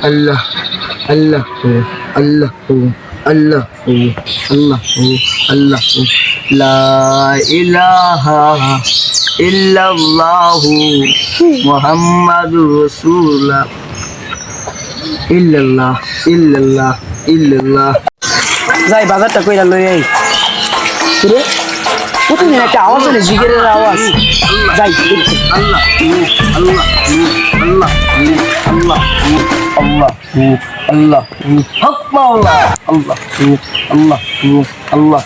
আল্লাহ আল্লাহ আল্লাহ আল্লাহ আল্লাহ আল্লাহ লা ইলাহা ইল্লাল্লাহু মুহাম্মাদুর রাসূলুল্লাহ ইল্লাল্লাহ ইল্লাল্লাহ ইল্লাল্লাহ। যাই বাজারটা কইরা লই আই রে প্রতিদিন একটা আওয়াজ হলে জিগেরের আওয়াজ যাই আল্লাহ আল্লাহ আল্লাহ আল্লাহ আল্লাহ আল্লাহ হক মাওলা আল্লাহ আল্লাহ আল্লাহ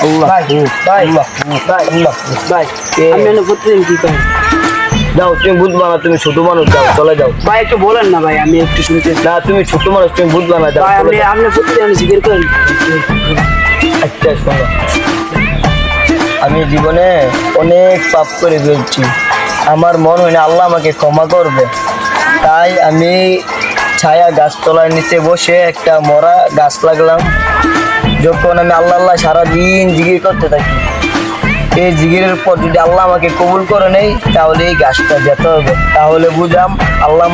আল্লাহ ভাই ভাই ভাই ভাই আমি না প্রতিদিন কি করি যাও তুমি বুঝবা না, তুমি ছোট মানুষ, যাও চলে যাও। ভাই একটু বলেন না ভাই, আমি একটু শুনতে না তুমি ছোট মানুষ, তুমি বুঝবা না, যাও। ভাই আপনি প্রতিদিন জিজ্ঞেস করেন। আচ্ছা শোনো, আমি জীবনে অনেক পাপ করে ফেলছি, আমার মন হয় না আল্লাহ আমাকে ক্ষমা করবে, তাই আমি ছায়া গাছতলার নিচে বসে একটা মরা গাছ লাগলাম। যখন আমি আল্লাহ আল্লাহ সারাদিন জিকির করতে থাকি, এই জিকিরের পর যদি আল্লাহ আমাকে কবুল করে নেই তাহলে এই গাছটা যেতে হবে, তাহলে বুঝাম আল্লাহ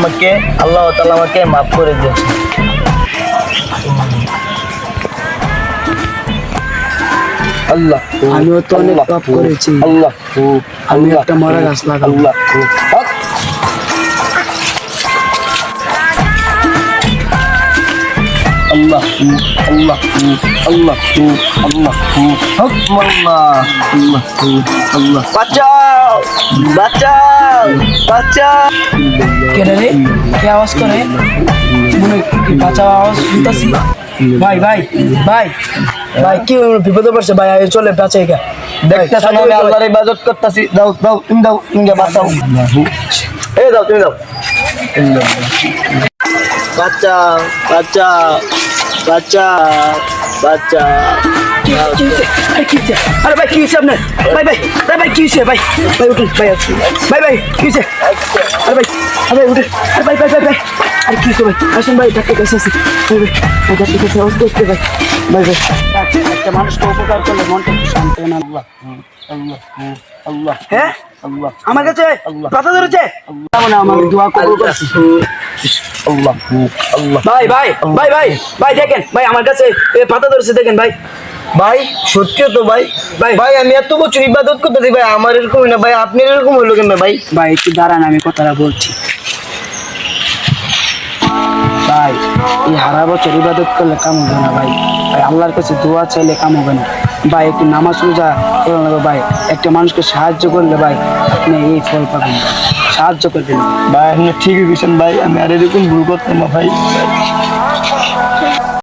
তাআলা আমাকে মাফ করে দিয়েছে। আল্লাহ আমিও তো অনেক পাপ করেছি, আল্লাহ আমি একটা মরা গাছ লাগাবো। আল্লাহ আল্লাহ আল্লাহ আল্লাহ আল্লাহ হক মাওলা আল্লাহ আল্লাহ। বাঁচাও বাঁচাও বাঁচাও। কেন রে কে আওয়াজ করে? মনে বাঁচাও আওয়াজ শুনতাছি। ভাই ভাই ভাই ভাই কি বিপদে পড়ছে ভাই, চলে বাঁচাই গা। দেখতেছ না আমি আল্লাহর ইবাদত করতেছি, দাও দাও তুমি দাও, তুমি বাঁচাও, এই দাও তুমি দাও। বাঁচাও বাঁচাও বাঁচাও বাঁচাও। আরে ভাই কি হয়েছে আপনার? ভাই ভাই ভাই ভাই কি হয়েছে? ভাই ভাই উঠুন ভাই, ভাই ভাই কি হয়েছে? আরে ভাই আরে ভাই উঠুন, আরে ভাই ভাই ভাই ভাই আরে কি হয়েছে ভাই? আসুন ভাই, ডাক্তার কাছে আসি। ভাই ভাই ডাক্তার কাছে আসতে ভাই ভাই ভাই। একটা মানুষকে উপকার করলে মনটা একটু শান্ত হয় না? আল্লাহ আল্লাহ আল্লাহ হ্যাঁ আল্লাহ আমার কাছে পাতা ধরেছে, আমার দোয়া কবুল করছি। আল্লাহ আল্লাহ। ভাই ভাই ভাই ভাই ভাই দেখেন ভাই, আমার কাছে পাতা ধরেছে দেখেন ভাই। ভাই সত্যি তো ভাই, ভাই ভাই আমি এত বছর ইবাদত করতেছি ভাই, আমার এরকম হয় না ভাই, আপনি এরকম হইলো কেন ভাই? ভাই একটু দাঁড়ান, আমি কথাটা বলছি। ভাই এই হারা বছর ইবাদত করলে কাম হবে না ভাই, ভাই আল্লাহর কাছে দোয়া চাইলে কাম হবে না ভাই, একটু নামাজ রোজা করে নেবো ভাই, একটা মানুষকে সাহায্য করলে ভাই আপনি এই ফল পাবেন, সাহায্য করবেন ভাই। আপনি ঠিকই গেছেন ভাই, আমি আর এরকম ভুল করতাম না ভাই।